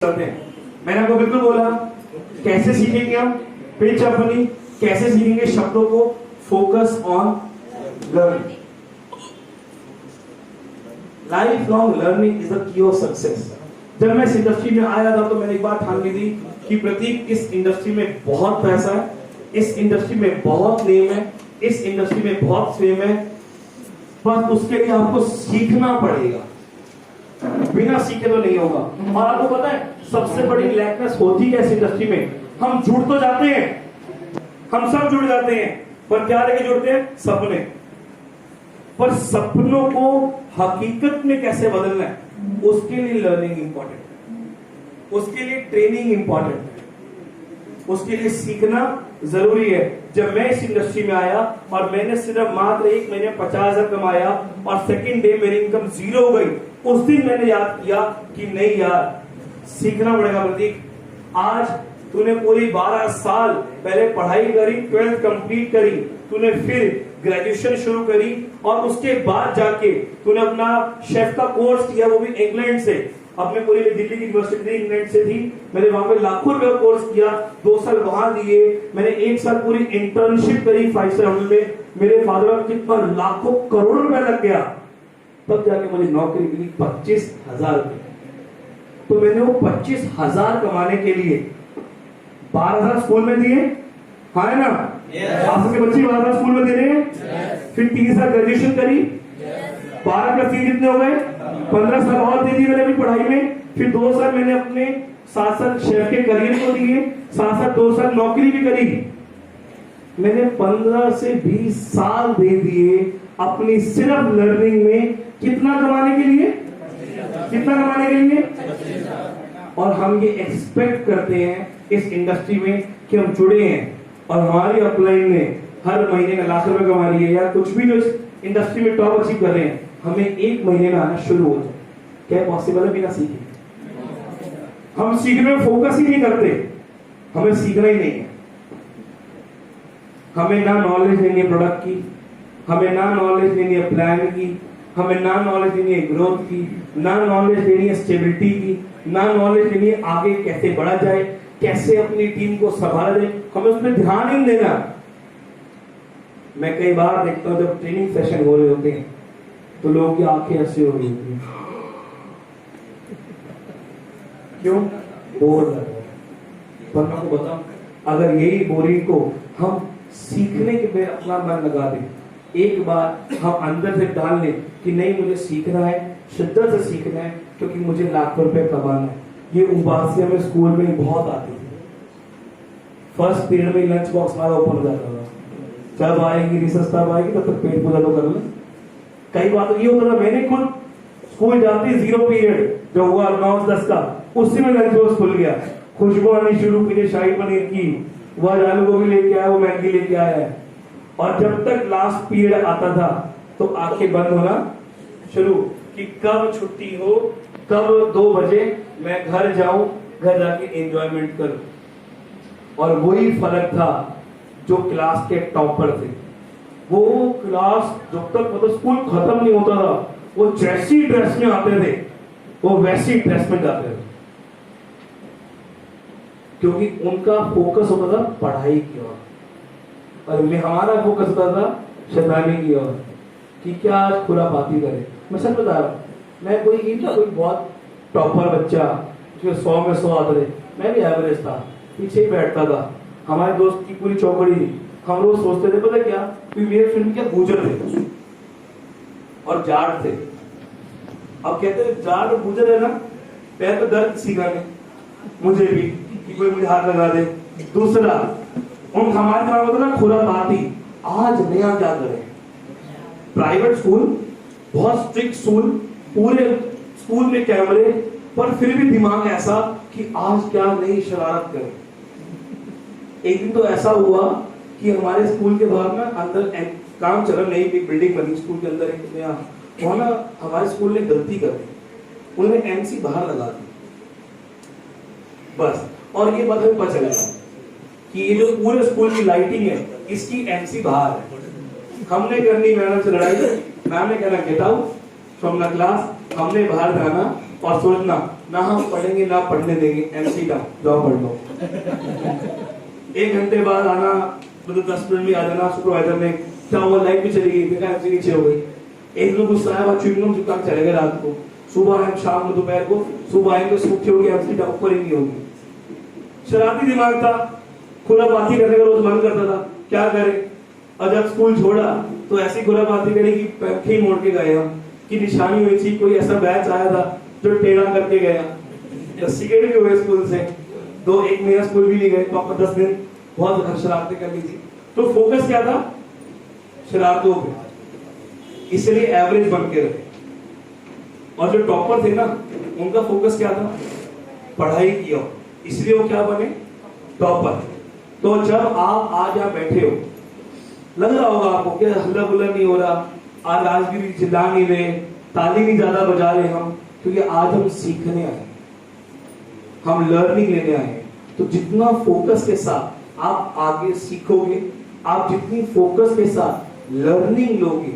करते हैं। मैंने आपको बिल्कुल बोला कैसे सीखेंगे हम पिच अपनी, कैसे सीखेंगे शब्दों को। Focus on learning, life long learning is the key of success. जब मैं इस इंडस्ट्री में आया था तो मैंने एक बात ठान ली थी कि प्रतीक, इस इंडस्ट्री में बहुत पैसा है, इस इंडस्ट्री में बहुत नेम है, इस इंडस्ट्री में बहुत फेम है, बस उसके लिए आपको सीखना पड़ेगा, बिना सीखे तो नहीं होगा। और आपको पता है सबसे बड़ी लैकनेस होती है इस इंडस्ट्री में, हम जुड़ तो जाते हैं, हम सब जुड़ जाते हैं, पर क्या लेके जुड़ते हैं? सपने। पर सपनों को हकीकत में कैसे बदलना है, उसके लिए लर्निंग इंपॉर्टेंट है, उसके लिए ट्रेनिंग इंपॉर्टेंट है, उसके लिए सीखना जरूरी है। जब मैं इस इंडस्ट्री में आया और मैंने सिर्फ मात्र 1 महीने 50,000 कमाया और सेकंड डे मेरी इनकम 0 हो गई, उस दिन मैंने याद किया कि नहीं यार, सीखना पड़ेगा प्रतीक। आज तूने पूरी 12 साल पहले पढ़ाई करी, 12th कंप्लीट करी, तूने फिर ग्रेजुएशन शुरू करी और उसके बाद जाके तूने अपना शेफ का कोर्स किया, वो भी इंग्लैंड से। अपने पूरी दिल्ली की यूनिवर्सिटी इंग्लैंड से थी, मैंने वहां पे लाखों रुपए का कोर्स किया, 2 साल वहां दिए, मैंने 1 साल पूरी इंटर्नशिप करी 5 स्टार होटल में। मेरे फादर का कितना लाखों करोड़ों रुपए लग गया, तब जाके मुझे नौकरी मिली 25,000 रुपए। तो मैंने वो 25,000 कमाने के लिए 12,000 स्कूल में दिए, हाँ है ना? आप सबके बच्चे 12,000 स्कूल में दे रहे हैं। फिर 3 साल ग्रेजुएशन करी, 12 प्लस 3 कितने हो गए? 15 साल और दे दिए मैंने अपनी पढ़ाई में। फिर 2 साल मैंने अपने साथ शेफ के करियर को दिए, साथ 2 साल नौकरी भी करी। मैंने 15 से 20 साल दे दिए अपनी सिर्फ लर्निंग में। कितना कमाने के लिए? कितना कमाने के लिए? और हम ये एक्सपेक्ट करते हैं इस इंडस्ट्री में कि हम जुड़े हैं और हमारी अपलाइन ने हर महीने का लाख रुपए कमा रही है, या कुछ भी जो इस इंडस्ट्री में टॉप अचीव कर रहे हैं, हमें 1 महीने में आना शुरू हो जाए। क्या पॉसिबल है बिना सीखे? हम सीखने में फोकस ही नहीं करते, हमें सीखना ही नहीं है। हमें ना नॉलेज लेनी है प्रोडक्ट की, हमें ना नॉलेज लेनी है प्लान की, हमें ना नॉलेज लेनी है ग्रोथ की, ना नॉलेज लेनी है स्टेबिलिटी की, ना नॉलेज लेनी है आगे कैसे बढ़ा जाए, कैसे अपनी टीम को संभाला जाए, हमें उसमें ध्यान ही नहीं देना। मैं कई बार देखता हूं जब ट्रेनिंग सेशन हो रहे होते हैं तो लोगों की आंखें ऐसे हो रही होती हैं, क्यों? बोर लग रहा है। पर मैं आपको बताऊं, अगर यही बोरिंग को हम सीखने के पे अपना मन लगा दें, एक बार हम अंदर से डाल लें कि नहीं मुझे सीखना है, शिद्दत से सीखना है, क्योंकि मुझे लाखों रुपए कमाना है। ये उबासी हमें स्कूल में बहुत आती थी। फर्स्ट पीरियड में लंच बॉक्स हमारा ओपन हो जाता था, जब आएगी रिसर्च तब आएगी, तब तक पेट पूजा तो कर ले। कई बार तो ये होता था, मैंने खुद स्कूल जाती 0 पीरियड जो हुआ 9-10 का, उसी में लंच बॉक्स खुल गया, खुशबू आनी शुरू की, शाही पनीर की, वह आलू गोभी लेके आया, वो मैगी लेके आया है। और जब तक लास्ट पीरियड आता था तो आंखें बंद होना शुरू कि कब छुट्टी हो, कब 2 बजे मैं घर जाऊं, घर जाके एंजॉयमेंट करूं। और वही फर्क था जो क्लास के टॉपर थे, वो क्लास जब तक मतलब स्कूल खत्म नहीं होता था, वो जैसी ड्रेस में आते थे वो वैसी ड्रेस में जाते थे, क्योंकि उनका फोकस होता था पढ़ाई की ओर और हमारा फोकस होता था शैतानी की ओर कि क्या आज खुरापाती करे। मैं सच बता रहा हूं, मैं कोई नहीं था कोई बहुत टॉपर बच्चा जो 100 में 100 आते थे, मैं भी एवरेज था, पीछे ही बैठता था। हमारे दोस्त की पूरी चौकड़ी थी, हम लोग सोचते थे पता क्या कि मेरे फ्रेंड क्या गुजर थे और जाट थे। अब कहते थे जाट और गुजर है ना, पैर तो दर्द सिखाने मुझे भी कि कोई मुझे हाथ लगा दे। दूसरा उन हमारे दिमाग में ना खुरापाती। आज नया क्या करें? प्राइवेट स्कूल, बहुत स्ट्रिक्ट स्कूल, पूरे स्कूल में कैमरे, पर फिर भी दिमाग ऐसा कि आज क्या नई शरारत करें। एक दिन तो ऐसा हुआ कि हमारे स्कूल के बाहर ना अंदर काम चल रहा, नई एक बिल्डिंग बनी स्कूल के अंदर, एक नया, वहां ना हमारे स्कूल ने गलती कर दी, उन्होंने एमसी बाहर लगा दी बस। और ये बात हमें पता चला कि ये जो पूरे स्कूल की लाइटिंग है इसकी एमसी बाहर है। हमने करनी मैडम से लड़ाई, मैम ने कहना get out from the class, हमने बाहर जाना और सोचना ना हम पढ़ेंगे ना पढ़ने देंगे, एमसी डाउन, जाओ पढ़ लो। 1 घंटे बाद आना, मतलब 10 मिनट में आ जाना, सुपरवाइजर ने क्या हुआ, लाइट भी चली गई, देखा एमसी नीचे हो गई। एक लोग गुस्सा आया, च्युइंगम चुपका चले गए रात को, सुबह आए शाम को दोपहर को, सुबह आएंगे सूखी होगी, एमसी डाउन ऊपर ही नहीं होगी। शरारती दिमाग था, खुला बाती करने का रोज मन करता था, क्या करें। और जब स्कूल छोड़ा तो ऐसी खुला बाती करी कि पैखे ही मोड़ के गए हम, कि निशानी हुई थी, कोई ऐसा बैच आया था जो टेढ़ा करके गया। रस्सीकेट भी हुए स्कूल से, 1 महीना स्कूल भी नहीं गए, तो 10 दिन बहुत शरारतें कर ली थी। तो फोकस क्या था, शरारतों पे, इसलिए एवरेज बन के रहे। और जो टॉपर थे ना, उनका फोकस क्या था, पढ़ाई की ओर, इसलिए वो क्या बने, टॉपर। तो जब आप आज यहाँ बैठे हो, लग रहा होगा आपको कि हल्ला गुल्ला नहीं हो रहा, आज राजगीर चिल्ला नहीं रहे, ताली नहीं ज्यादा बजा रहे हम, क्योंकि आज हम सीखने आए, हम लर्निंग लेने आए। तो जितना फोकस के साथ आप आगे सीखोगे, आप जितनी फोकस के साथ लर्निंग लोगे,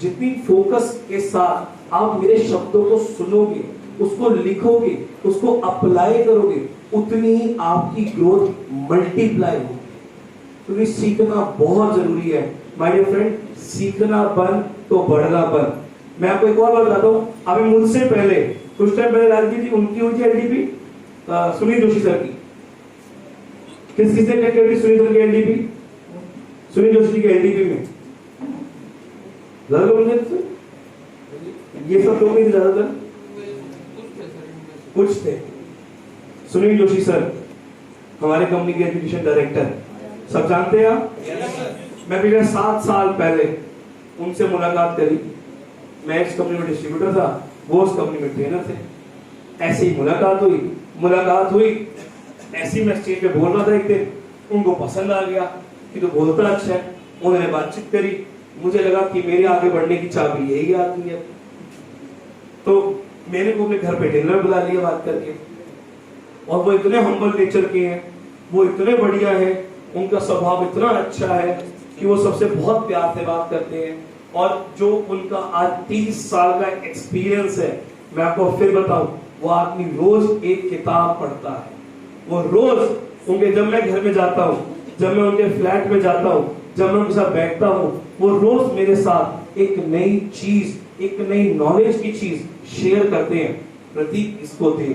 जितनी फोकस के साथ आप मेरे शब्दों को सुनोगे, उसको लिखोगे, उसको अप्लाई करोगे, उतनी ही आपकी ग्रोथ मल्टीप्लाई होगी। क्योंकि सीखना बहुत जरूरी है माय डियर फ्रेंड, सीखना बंद तो बढ़ना बंद। मैं आपको एक और बात बताता हूँ, अभी मुझसे पहले कुछ टाइम पहले राजनीति उनकी हुई थी एलडीपी, सुनील जोशी सर की। किस किसने क्या की सुनील सर की एलडीपी, सुनील जोशी की एलडीपी में ज्यादातर ये सब लोग नहीं, ज्यादातर कुछ थे। सुनील जोशी सर हमारे कंपनी के एजुकेशन डायरेक्टर, सब जानते हैं आप। मैं पिछले 7 साल पहले उनसे मुलाकात करी। मैं इस कंपनी में डिस्ट्रीब्यूटर था, वो उस कंपनी में ट्रेनर थे। ऐसे ही मुलाकात हुई, ऐसी मैं स्टेज पे बोल रहा था एक दिन, उनको पसंद आ गया कि तो बोलता अच्छा है। उन्होंने बातचीत करी, मुझे लगा कि मेरे आगे बढ़ने की चाबी यही आती है। तो मैंने को अपने घर पे डिनर बुला लिया बात करके, और वो इतने हम्बल नेचर के हैं, वो इतने बढ़िया है, उनका स्वभाव इतना अच्छा है कि वो सबसे बहुत प्यार से बात करते हैं। और जो उनका आज 30 साल का एक्सपीरियंस है, मैं आपको फिर बताऊं, वो आदमी रोज एक किताब पढ़ता है। वो रोज उनके, जब मैं घर में जाता हूँ, जब मैं उनके फ्लैट में जाता हूँ, जब मैं उनके साथ बैठता हूँ, वो रोज मेरे साथ एक नई चीज, एक नई नॉलेज की चीज शेयर करते हैं। प्रतीक इसको दे,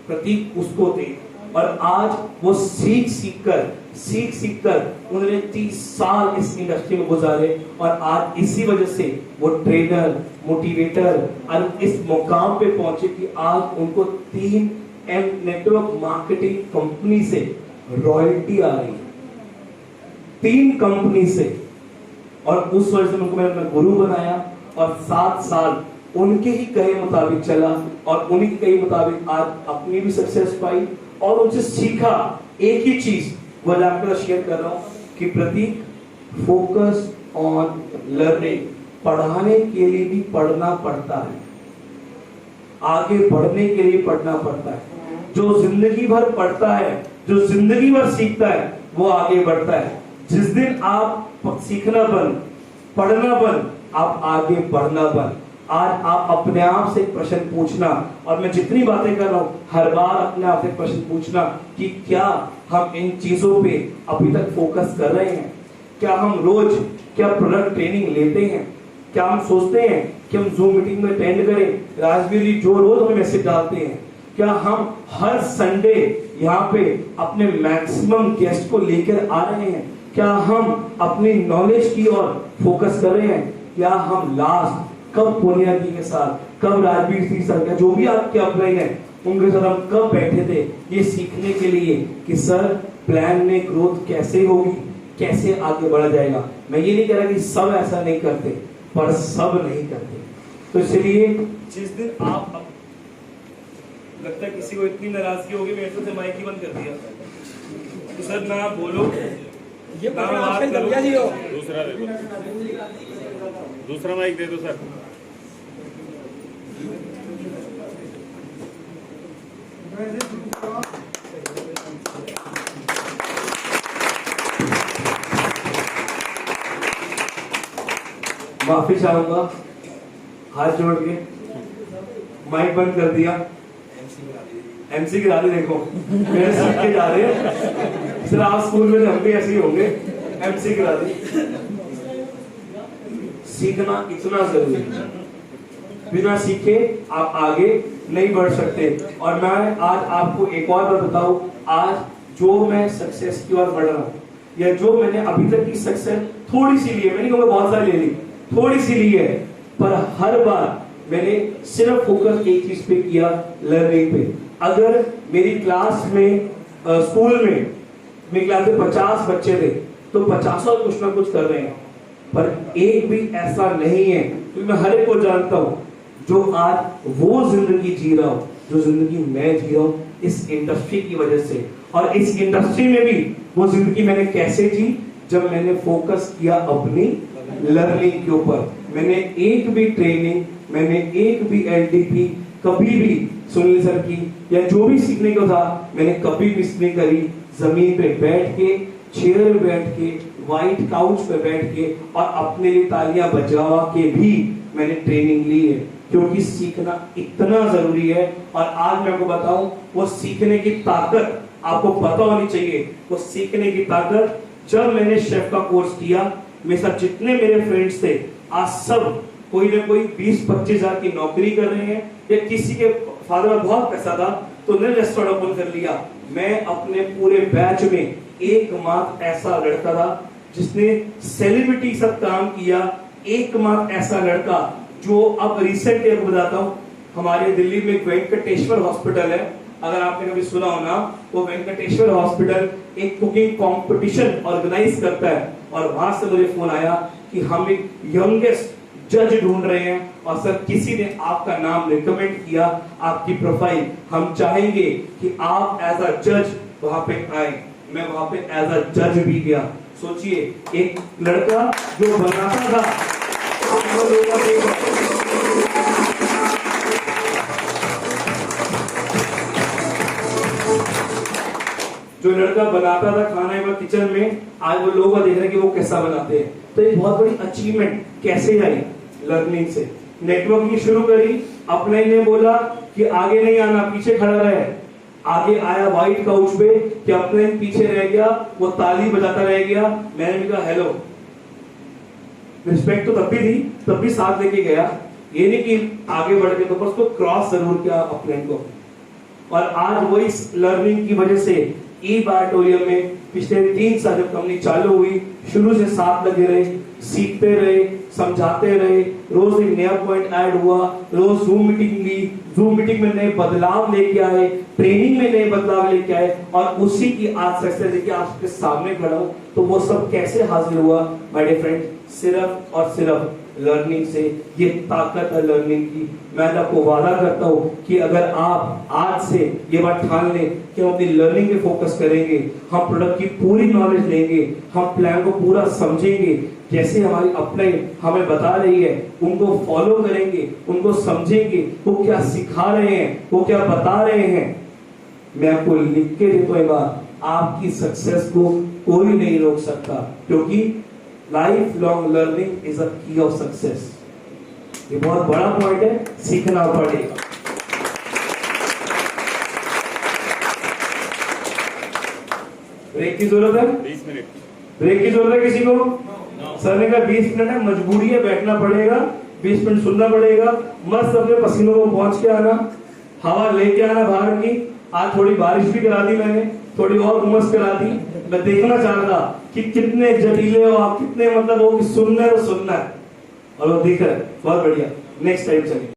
प्रतीक उसको दे। और आज वो सीख सीख कर उन्होंने 30 साल इस इंडस्ट्री में गुजारे, और आज इसी वजह से वो ट्रेनर, मोटिवेटर और इस मुकाम पे पहुंचे कि आज उनको 3M नेटवर्क मार्केटिंग कंपनी से रॉयल्टी आ रही है, 3 कंपनी से। और उस वजह से उनको मैंने अपना गुरु बनाया, और 7 साल उनके ही कहे मुताबिक चला, और उन्हीं के कहे मुताबिक आज अपनी भी सक्सेस पाई। और उनसे सीखा एक ही चीज, वो आपके साथ शेयर कर रहा हूं कि प्रतीक, फोकस ऑन लर्निंग। पढ़ाने के लिए भी पढ़ना पड़ता है, आगे बढ़ने के लिए पढ़ना पड़ता है। जो जिंदगी भर पढ़ता है, जो जिंदगी भर सीखता है, वो आगे बढ़ता है। जिस दिन आप सीखना बंद, पढ़ना बंद, आप आगे बढ़ना बंद। आज आप अपने आप से प्रश्न पूछना, और मैं जितनी बातें कर रहा हूं, हर बार अपने आप से प्रश्न पूछना कि क्या हम इन चीजों पे अभी तक फोकस कर रहे हैं? क्या हम रोज क्या प्रोडक्ट ट्रेनिंग लेते हैं? क्या हम सोचते हैं कि हम जूम मीटिंग में अटेंड करें? राजवीर जी जो रोज हमें मैसेज डालते हैं, क्या हम हर संडे यहाँ पे अपने मैक्सिमम गेस्ट को लेकर आ रहे हैं? क्या हम अपनी नॉलेज की ओर फोकस कर रहे हैं? या हम लास्ट कब पुनिया जी के साथ, कब राजवीर सिंह सर का, जो भी आपके अपलाइन है, उनके साथ हम कब बैठे थे ये सीखने के लिए कि सर प्लान में ग्रोथ कैसे होगी, कैसे आगे बढ़ा जाएगा। मैं ये नहीं कह रहा कि सब ऐसा नहीं करते, पर सब नहीं करते। तो इसलिए जिस दिन आप, लगता है किसी को इतनी नाराजगी होगी, मैं तो माइक ही बंद कर दिया तो सर ना बोलो, ये बात करो। दूसरा माइक दे दो सर। माफी चाहूंगा, हाथ जोड़ के, माइक बंद कर दिया। एमसी गिरा दी, देखो मेरे सीख के जा रहे हैं सर, आप स्कूल में हम भी ऐसे ही होंगे, एमसी गिरा दी। सीखना इतना जरूरी है, बिना सीखे आप आगे नहीं बढ़ सकते। और मैं आज आपको एक और बात बताऊं, आज जो मैं सक्सेस की ओर बढ़ रहा हूं, या जो मैंने अभी तक की सक्सेस थोड़ी सी ली है, मैंने कहूँगा बहुत सारी ले ली, थोड़ी सी ली है, पर हर बार मैंने सिर्फ फोकस एक चीज पे किया, लर्निंग पे। अगर मेरी क्लास में स्कूल में मेरी क्लास में 50 बच्चे थे तो 50 कुछ ना कुछ कर रहे हैं, पर एक भी ऐसा नहीं है, क्योंकि मैं हर एक को जानता हूं जो आज वो जिंदगी जी रहा हूं जो जिंदगी मैं जी रहा हूं इस इंडस्ट्री की वजह से। और इस इंडस्ट्री में भी वो जिंदगी मैंने कैसे जी, जब मैंने फोकस किया अपनी लर्निंग के ऊपर। मैंने एक भी ट्रेनिंग, मैंने एक भी एलडीपी कभी भी सुनील सर की या जो भी सीखने को था मैंने कभी मिस नहीं करी। जमीन पे बैठ के, चेयर में बैठ के, व्हाइट काउच पे बैठ के और अपने लिए तालियां बजावा के भी मैंने ट्रेनिंग ली है, क्योंकि सीखना इतना जरूरी है। और आज मैं आपको बताऊं, वो सीखने की ताकत आपको पता होनी चाहिए। वो सीखने की ताकत, जब मैंने शेफ का कोर्स किया, मेरे साथ जितने मेरे फ्रेंड्स थे आज सब कोई ना कोई 20-25 हजार की नौकरी कर रहे हैं, या किसी के फादर में बहुत पैसा था तो उन्होंने रेस्टोरेंट ओपन कर लिया। मैं अपने पूरे बैच में एकमात्र ऐसा लड़का था जिसने सेलिब्रिटी सब काम किया, एकमात्र ऐसा लड़का जो अब रिसेंटली आपको बताता हूँ, हमारे दिल्ली में एक वेंकटेश्वर हॉस्पिटल है, अगर आपने कभी सुना हो ना, वो वेंकटेश्वर हॉस्पिटल एक कुकिंग कंपटीशन ऑर्गेनाइज करता है। और वहां से मुझे फोन आया कि हम एक यंगेस्ट जज ढूंढ रहे हैं, और सर किसी ने आपका नाम रिकमेंड किया, आपकी प्रोफाइल, हम चाहेंगे कि आप एज अ जज वहां पे आए। मैं वहां पे एज अ जज भी गया। सोचिए, एक लड़का जो बनाता था, जो लड़का बनाता था खाना में किचन में, आज वो लोगों को देख रहे हैं कि वो कैसा बनाते हैं। तो एक बहुत बड़ी अचीवमेंट कैसे आई, लर्निंग से। नेटवर्किंग शुरू करी, अपलाइन ने बोला कि आगे नहीं आना, पीछे खड़ा रहे। आगे आया व्हाइट काउच पे कि अपलाइन पीछे रह गया, वो ताली बजाता रह गया। मैंने भी कहा हेलो, रिस्पेक्ट तो तब भी थी, तब भी साथ लेके गया, ये नहीं कि आगे बढ़ के, तो बस तो क्रॉस जरूर किया अपलाइन को। और आज वो इस लर्निंग की वजह से ई-बायोटोरियम में पिछले 3 साल जब कंपनी चालू हुई, शुरू से साथ लगे रहे, सीखते रहे, समझाते रहे, रोज एक नया पॉइंट ऐड हुआ, रोज जूम मीटिंग ली, जूम मीटिंग में नए बदलाव लेके आए, ट्रेनिंग में नए बदलाव लेके आए, और उसी की आज सक्सेस देखिए आपके सामने खड़ा हूं। तो वो सब कैसे हासिल हुआ माय डियर फ्रेंड, सिर्फ और सिर्फ लर्निंग से। ये ताकत है लर्निंग की। मैं आपको वादा करता हूं कि अगर आप आज से ये बात ठान लें कि हम अपनी लर्निंग पे फोकस करेंगे, हम प्रोडक्ट की पूरी नॉलेज लेंगे, हम प्लान को पूरा समझेंगे, जैसे हमारी अपलाइन हमें बता रही है उनको फॉलो करेंगे, उनको समझेंगे, वो क्या सिखा रहे हैं, वो क्या बता रहे हैं, मैं आपको लिख के देता हूं, बात आपकी सक्सेस को कोई नहीं रोक सकता, क्योंकि life long learning is a की ऑफ सक्सेस। ये बहुत बड़ा पॉइंट है, सीखना पड़ेगा। ब्रेक की जरूरत है? 20 मिनट ब्रेक की जरूरत है किसी को? सर ने कहा 20 मिनट है, मजबूरी है, बैठना पड़ेगा, 20 मिनट सुनना पड़ेगा। मस्त अपने पसीनों को पहुंच के आना, हवा लेके आना बाहर की। आज थोड़ी बारिश भी करा दी मैंने, थोड़ी और उमस करा दी। मैं देखना चाह रहा था कि कितने जटीले हो आप, कितने मतलब हो कि सुनना है तो सुनना है, और वो दिख रहा है। बहुत बढ़िया, नेक्स्ट टाइम चलिए।